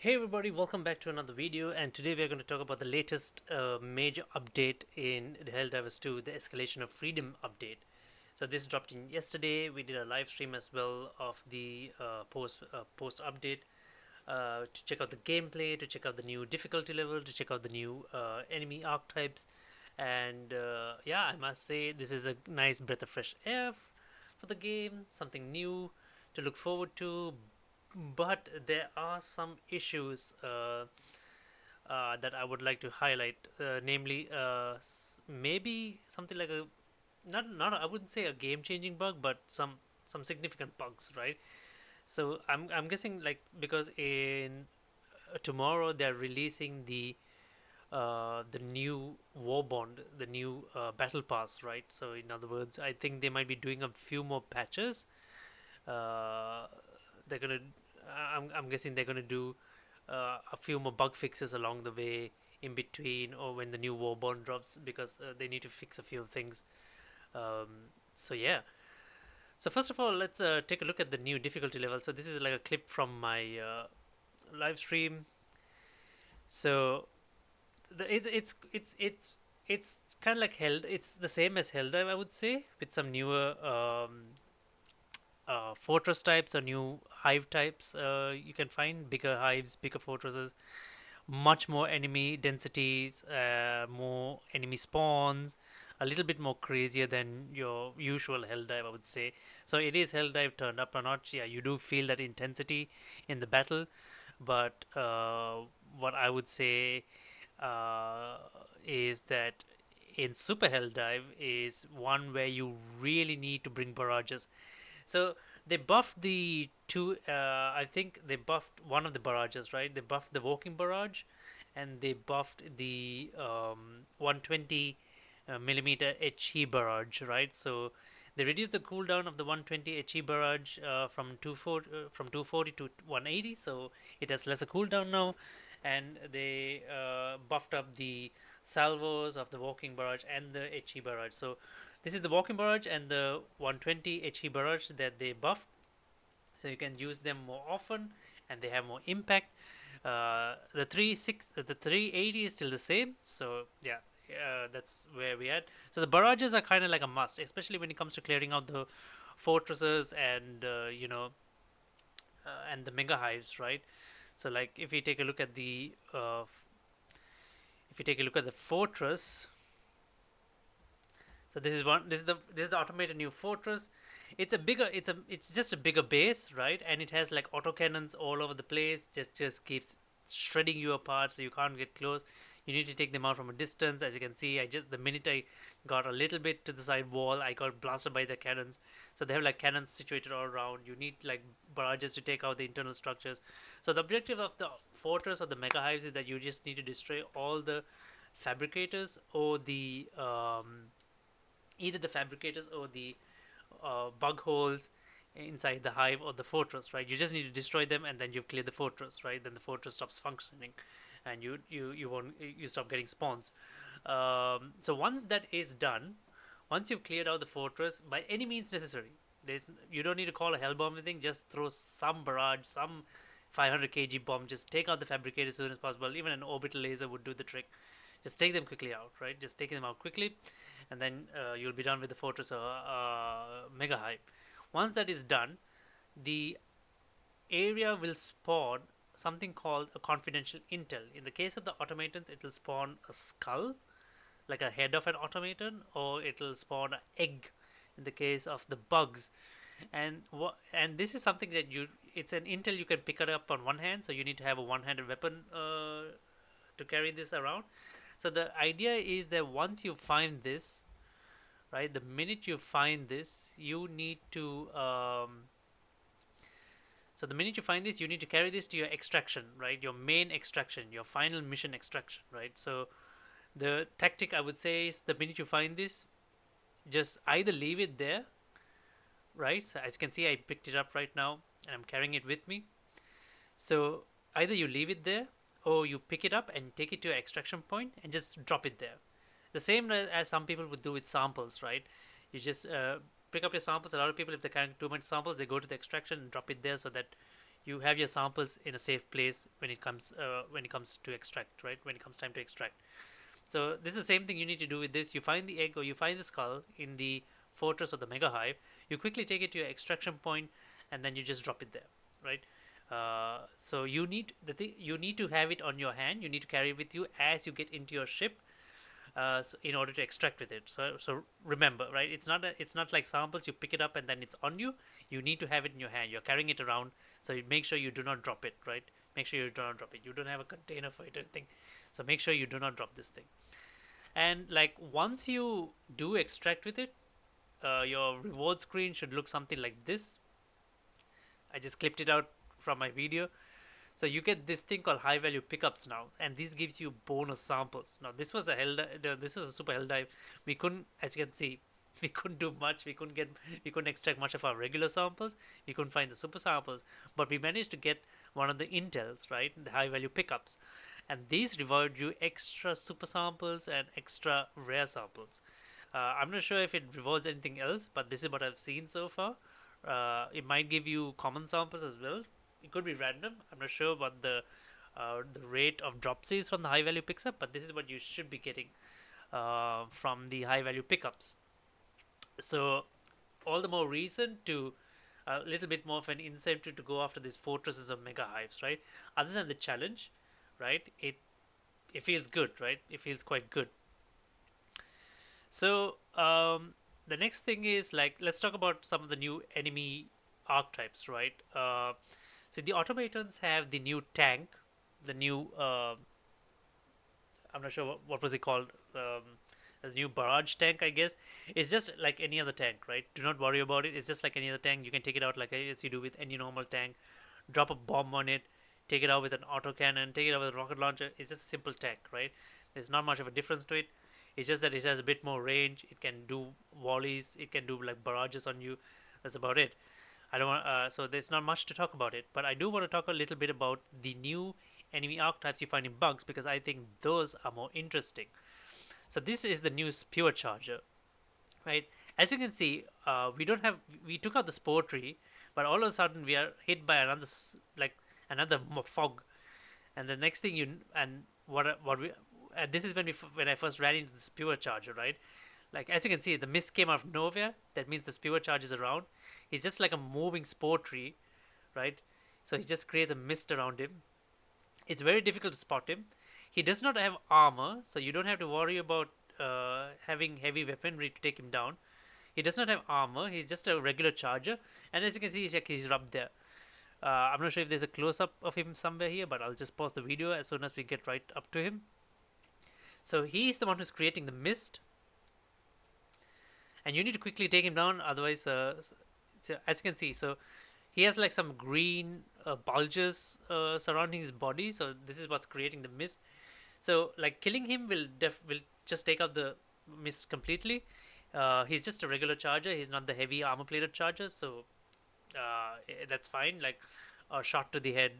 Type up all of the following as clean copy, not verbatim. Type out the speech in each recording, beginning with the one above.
Hey everybody, welcome back to another video, and today we are going to talk about the latest major update in the Helldivers 2, the Escalation of Freedom update. So this dropped in yesterday. We did a live stream as well of the post update to check out the gameplay, to check out the new difficulty level, to check out the new enemy archetypes, and yeah, I must say this is a nice breath of fresh air for the game, something new to look forward to, but there are some issues that I would like to highlight, namely, maybe something like a not I wouldn't say a game-changing bug, but some significant bugs, right? So I'm guessing like because in tomorrow they're releasing the new war bond, the new battle pass, right? So in other words, I think they might be doing a few more patches. Uh, they're gonna I'm guessing they're gonna do a few more bug fixes along the way in between or when the new war bond drops because they need to fix a few things. um, so yeah, so first of all, let's take a look at the new difficulty level. So this is like a clip from my live stream. So it's kind of like held it's the same as Helldive, I would say, with some newer fortress types or new hive types. You can find bigger hives, bigger fortresses, much more enemy densities, more enemy spawns, a little bit more crazier than your usual Helldive, I would say. So it is Helldive turned up a notch. Yeah, you do feel that intensity in the battle, but what I would say uh, is that in Super Helldive is one where you really need to bring barrages. So they buffed the two. I think they buffed one of the barrages, right? They buffed the walking barrage, and they buffed the 120 millimeter HE barrage, right? So they reduced the cooldown of the 120 HE barrage from 240 to 180, so it has lesser cooldown now, and they buffed up the salvos of the walking barrage and the HE barrage. So this is the walking barrage and the 120 HE barrage that they buffed, so you can use them more often, and they have more impact. The 380 is still the same, so yeah, that's where we at. So the barrages are kind of like a must, especially when it comes to clearing out the fortresses and and the mega hives, right? So like if you take a look at the fortress. So this is the automated new fortress. It's just a bigger base, right? And it has like autocannons all over the place. Just keeps shredding you apart, so you can't get close. You need to take them out from a distance. As you can see, I just the minute I got a little bit to the side wall, I got blasted by the cannons. So they have like cannons situated all around. You need like barrages to take out the internal structures. So the objective of the fortress or the mega hives is that you just need to destroy all the fabricators or the either the fabricators or the bug holes inside the hive or the fortress, right? You just need to destroy them, and then you've cleared the fortress, right? Then the fortress stops functioning, and you stop getting spawns. So once that is done, once you've cleared out the fortress by any means necessary, you don't need to call a hell bomb or anything. Just throw some barrage, some 500 kg bomb. Just take out the fabricator as soon as possible. Even an orbital laser would do the trick. Just take them quickly out, right? Just take them out quickly, and then you'll be done with the fortress mega hive. Once that is done, the area will spawn something called a confidential intel. In the case of the automatons, it will spawn a skull, like a head of an automaton, or it will spawn an egg in the case of the bugs. And this is something that it's an intel you can pick it up on one hand, so you need to have a one-handed weapon to carry this around. So the idea is that once you find this, right, the minute you find this, you need to so the minute you find this, you need to carry this to your extraction, right? Your main extraction, your final mission extraction, right? So the tactic I would say is the minute you find this, just either leave it there, right? So as you can see, I picked it up right now and I'm carrying it with me. So either you leave it there or you pick it up and take it to your extraction point and just drop it there. The same as some people would do with samples, right? You just pick up your samples. A lot of people, if they can't do much samples, they go to the extraction and drop it there so that you have your samples in a safe place when it comes to extract, right? When it comes time to extract. So this is the same thing you need to do with this. You find the egg or you find the skull in the fortress or the mega hive. You quickly take it to your extraction point, and then you just drop it there, right? So you need to have it on your hand. You need to carry it with you as you get into your ship, so in order to extract with it. So remember, right? It's not like samples. You pick it up and then it's on you. You need to have it in your hand. You're carrying it around, so you make sure you do not drop it, right? Make sure you do not drop it. You don't have a container for it or anything, so make sure you do not drop this thing. And like once you do extract with it, your reward screen should look something like this. I just clipped it out from my video. So you get this thing called high value pickups now, and this gives you bonus samples. Now this was a super hell dive. We couldn't, as you can see, we couldn't do much. We couldn't extract much of our regular samples. We couldn't find the super samples, but we managed to get one of the intels, right? The high value pickups, and these reward you extra super samples and extra rare samples. I'm not sure if it rewards anything else, but this is what I've seen so far. It might give you common samples as well. It could be random. I'm not sure what the rate of drops is from the high value picks up, but this is what you should be getting from the high value pickups. So all the more reason to a little bit more of an incentive to go after these fortresses of mega hives, right? Other than the challenge, right? It feels good, right? It feels quite good. So the next thing is like let's talk about some of the new enemy archetypes, right? So the automatons have the new tank, the new I'm not sure what was it called, the new barrage tank, I guess. It's just like any other tank, right? Do not worry about it. It's just like any other tank. You can take it out like as you do with any normal tank. Drop a bomb on it, take it out with an autocannon, take it out with a rocket launcher. It's just a simple tank, right? There's not much of a difference to it. It's just that it has a bit more range. It can do volleys. It can do like barrages on you. That's about it. I don't want. So there's not much to talk about it, but I do want to talk a little bit about the new enemy archetypes you find in bugs because I think those are more interesting. So this is the new spear charger, right? As you can see, we took out the spore tree, but all of a sudden we are hit by another fog, and the next thing you and what we and this is when I first ran into the spear charger, right? Like as you can see, the mist came out of nowhere. That means the spear charge is around. He's just like a moving spore tree, right? So he just creates a mist around him. It's very difficult to spot him. He does not have armor, so you don't have to worry about having heavy weaponry to take him down. He does not have armor. He's just a regular charger, and as you can see, he's rubbed there. I'm not sure if there's a close up of him somewhere here, but I'll just pause the video as soon as we get right up to him. So he's the one who's creating the mist, and you need to quickly take him down. Otherwise, so as you can see, so he has like some green bulges surrounding his body. So this is what's creating the mist. So like killing him will just take out the mist completely. He's just a regular charger. He's not the heavy armor plated charger. So that's fine. Like a shot to the head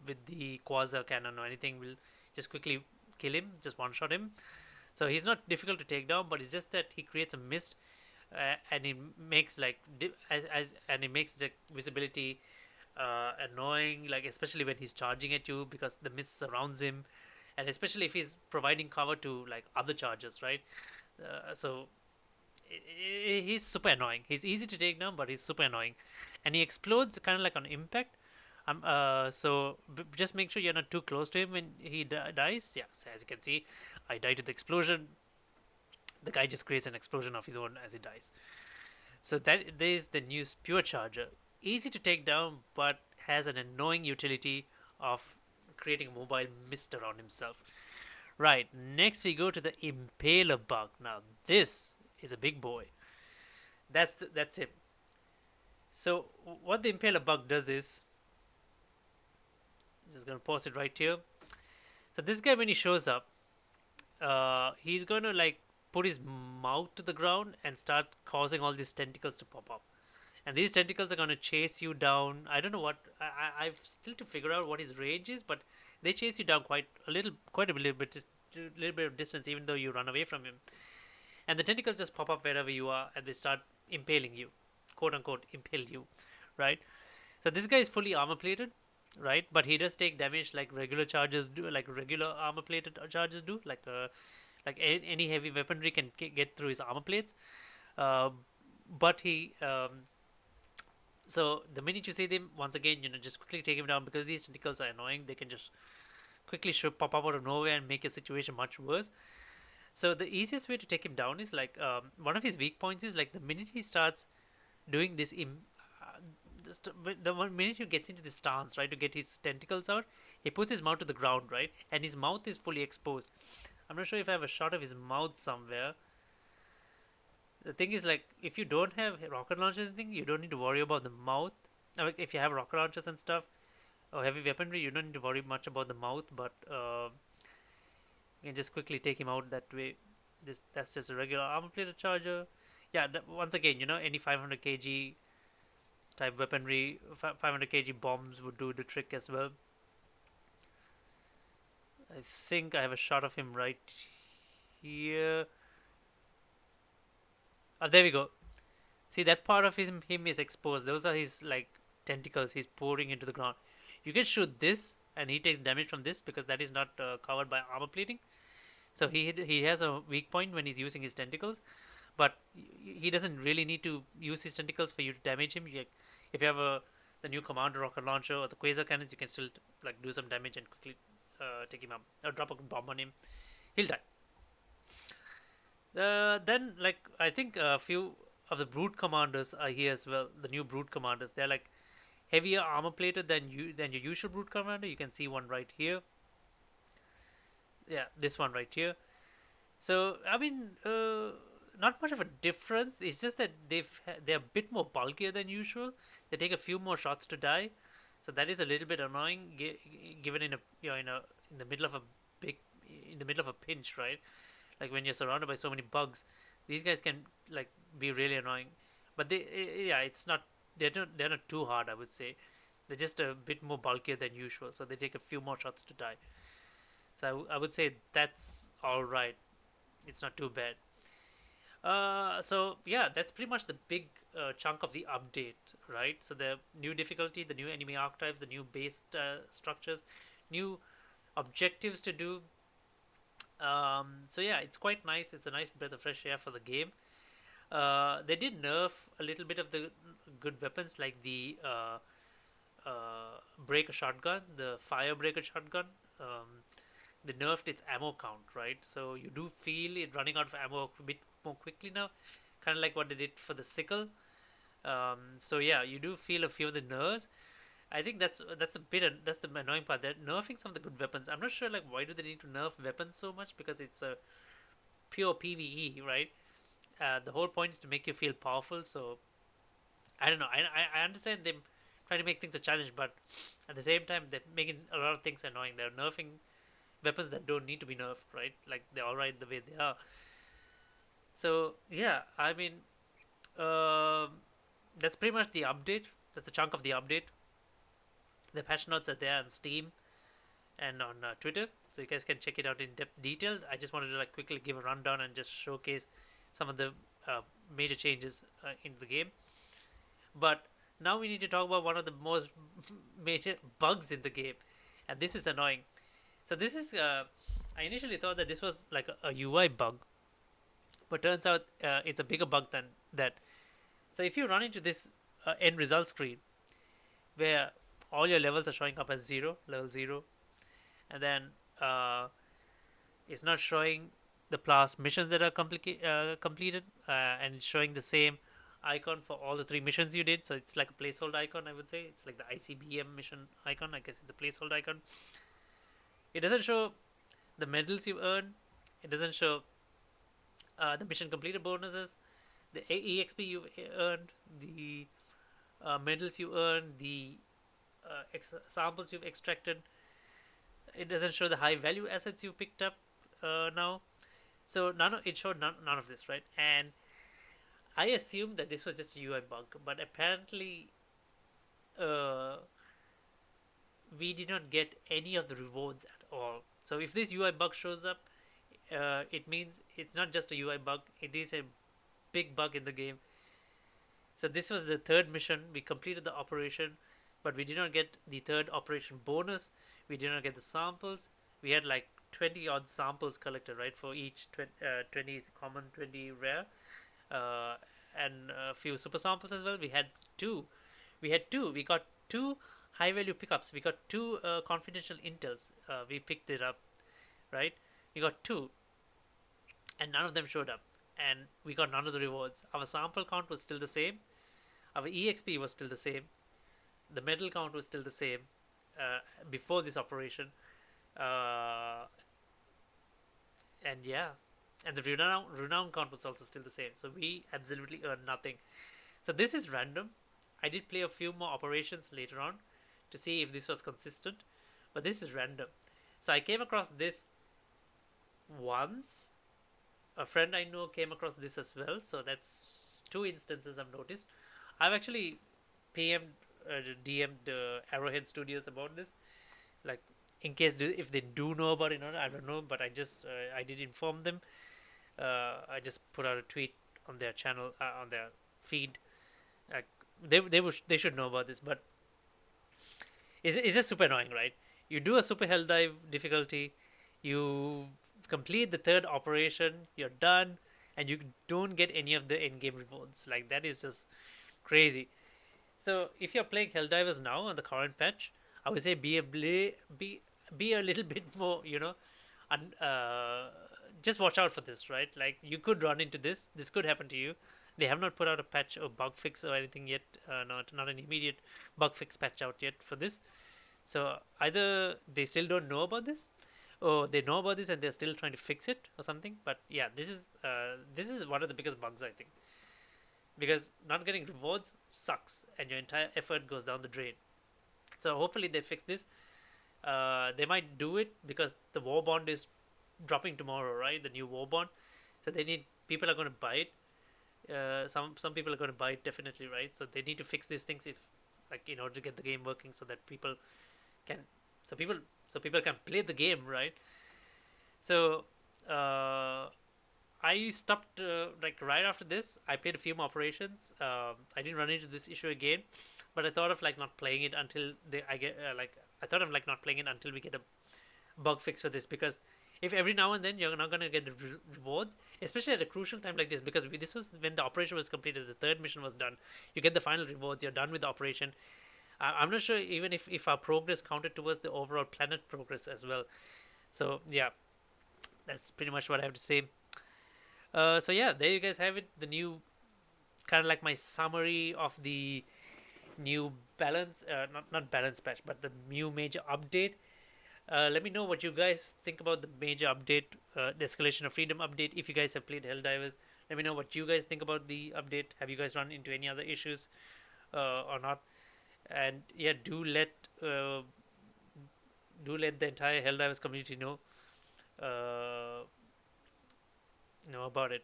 with the quasar cannon or anything will just quickly kill him. Just one shot him. So he's not difficult to take down, but it's just that he creates a mist, and it makes like and it makes the visibility annoying, like especially when he's charging at you because the mist surrounds him, and especially if he's providing cover to like other chargers, right? So he's super annoying. He's easy to take down, but he's super annoying, and he explodes kind of like on impact. Just make sure you're not too close to him when he dies. Yeah, so as you can see, I died to the explosion. The guy just creates an explosion of his own as he dies. So that there is the new spear charger. Easy to take down, but has an annoying utility of creating a mobile mist around himself. Right, next we go to the Impaler bug. Now this is a big boy. That's him. So what the Impaler bug does is, I'm just gonna pause it right here. So this guy when he shows up, he's gonna like put his mouth to the ground and start causing all these tentacles to pop up. And these tentacles are going to chase you down. I don't know what I've still to figure out what his range is, but they chase you down quite a little bit, just a little bit of distance, even though you run away from him. And the tentacles just pop up wherever you are, and they start impaling you, quote unquote, impale you, right? So this guy is fully armor plated, right? But he does take damage like regular charges do, like regular armor plated charges do, like any heavy weaponry can get through his armor plates. Uh, but he so the minute you see them, once again, just quickly take him down because these tentacles are annoying. They can just quickly pop up out of nowhere and make your situation much worse. So the easiest way to take him down is like one of his weak points is like the minute he starts doing this uh, the one minute he gets into this stance, right, to get his tentacles out, he puts his mouth to the ground, right, and his mouth is fully exposed. I'm not sure if I have a shot of his mouth somewhere. The thing is, like, if you don't have rocket launchers and thing, you don't need to worry about the mouth. Like, if you have rocket launchers and stuff or heavy weaponry, you don't need to worry much about the mouth. But you can just quickly take him out that way. That's just a regular armor plated charger. Yeah, once again, any 500 kg type weaponry, 500 kg bombs would do the trick as well. I think I have a shot of him right here. Oh, there we go. See, that part of him is exposed. Those are his like tentacles. He's pouring into the ground. You can shoot this, and he takes damage from this because that is not covered by armor plating. So he has a weak point when he's using his tentacles, but he doesn't really need to use his tentacles for you to damage him. If you have the new commander rocket launcher or the quasar cannons, you can still like do some damage and quickly take him up or drop a bomb on him. He'll die. Then, like, I think a few of the brute commanders are here as well. The new brute commanders, they're like heavier armor plated than your usual brute commander. You can see one right here. Yeah, this one right here. So I mean, not much of a difference. It's just that they're a bit more bulkier than usual. They take a few more shots to die, so that is a little bit annoying. Given in a in the middle of a big in the middle of a pinch, right? Like when you're surrounded by so many bugs, these guys can like be really annoying. But yeah, it's not they're not too hard. I would say they're just a bit more bulkier than usual, so they take a few more shots to die. So I would say that's all right. It's not too bad. So yeah, that's pretty much the big chunk of the update, right? So the new difficulty, the new enemy archetypes, the new base structures, new objectives to do. So yeah, it's quite nice. It's a nice breath of fresh air for the game. They did nerf a little bit of the good weapons like the breaker shotgun, the fire breaker shotgun. They nerfed its ammo count, right? So you do feel it running out of ammo a bit more quickly now, kind of like what they did for the sickle. So yeah, you do feel a few of the nerfs. I think that's the annoying part. They're nerfing some of the good weapons. I'm not sure like why do they need to nerf weapons so much because it's a pure PVE, right? The whole point is to make you feel powerful. So I don't know. I understand them trying to make things a challenge, but at the same time they're making a lot of things annoying. They're nerfing weapons that don't need to be nerfed, right? Like they're alright the way they are. So yeah, I mean, um that's pretty much the update. That's the chunk of the update. The patch notes are there on Steam and on Twitter, so you guys can check it out in depth detail. I just wanted to like quickly give a rundown and just showcase some of the uh, major changes in the game. But now we need to talk about one of the most major bugs in the game, and this is annoying. So this is I initially thought that this was like a UI bug, but turns out it's a bigger bug than that. So if you run into this end result screen where all your levels are showing up as level 0, and then uh, it's not showing the past missions that are completed, and it's showing the same icon for all the 3 missions you did. So it's like a placeholder icon, I would say. It's like the ICBM mission icon. I guess it's a placeholder icon. It doesn't show the medals you earn. It doesn't show the mission completed bonuses, the EXP you earned, the medals you earned, the samples you've extracted. It doesn't show the high value assets you picked up now. So it showed none of this, right? And I assumed that this was just a UI bug, but apparently uh, we did not get any of the rewards at all. So if this UI bug shows up, it means it's not just a UI bug, it is a big bug in the game. So this was the 3rd mission. We completed the operation, but we did not get the third operation bonus. We did not get the samples. We had like 20 odd samples collected, right, for each 20 common, 20 rare, uh, and a few super samples as well. Two. We got two high value pickups. We got two confidential intels. We picked it up, right? We got two, and none of them showed up. And we got none of the rewards. Our sample count was still the same. Our EXP was still the same. The medal count was still the same before this operation. Uh, and yeah, and the renown count was also still the same. So we absolutely earned nothing. So this is random. I did play a few more operations later on to see if this was consistent, but this is random. So I came across this once. A friend I know came across this as well. So that's two instances I've noticed. I've actually PM'd, DM'd Arrowhead Studios about this, like in case if they do know about it or not, I don't know. But I did inform them. I just put out a tweet on their channel, on their feed. Like they should know about this, but it's just super annoying, right? You do a super hell dive difficulty, you complete the third operation, you're done, and you don't get any of the end game rewards. Like that is just crazy. So if you're playing Helldivers now on the current patch, I would say be a little bit more, and just watch out for this, right? Like you could run into this. This could happen to you. They have not put out a patch or bug fix or anything yet. Not an immediate bug fix patch out yet for this. So either they still don't know about this, or they know about this and they're still trying to fix it or something. But yeah, this is one of the biggest bugs, I think, because not getting rewards sucks and your entire effort goes down the drain. So hopefully they fix this. They might do it because the war bond is dropping tomorrow, right? The new war bond. So they need people are going to buy it. Some people are going to buy it definitely, right? So they need to fix these things if, like, in order to get the game working, so that people can, so people can play the game, right? So I stopped like right after this. I played a few more operations. I didn't run into this issue again, but I thought of like not playing it until I get like I thought of like not playing it until we get a bug fix for this, because if every now and then you're not going to get the rewards, especially at a crucial time like this, because this was when the operation was completed, the third mission was done, you get the final rewards, you're done with the operation. I'm not sure even if our progress counted towards the overall planet progress as well. So yeah, that's pretty much what I have to say. So yeah, there you guys have it, the new, kind of like my summary of the new balance, not balance patch, but the new major update. Let me know what you guys think about the major update, the Escalation of Freedom update. If you guys have played Helldivers, let me know what you guys think about the update. Have you guys run into any other issues or not? And yeah, do let the entire Helldivers community uh, know about it.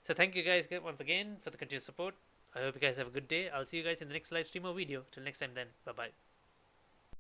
So thank you guys once again for the continued support. I hope you guys have a good day. I'll see you guys in the next live stream or video. Till next time, then. Bye bye.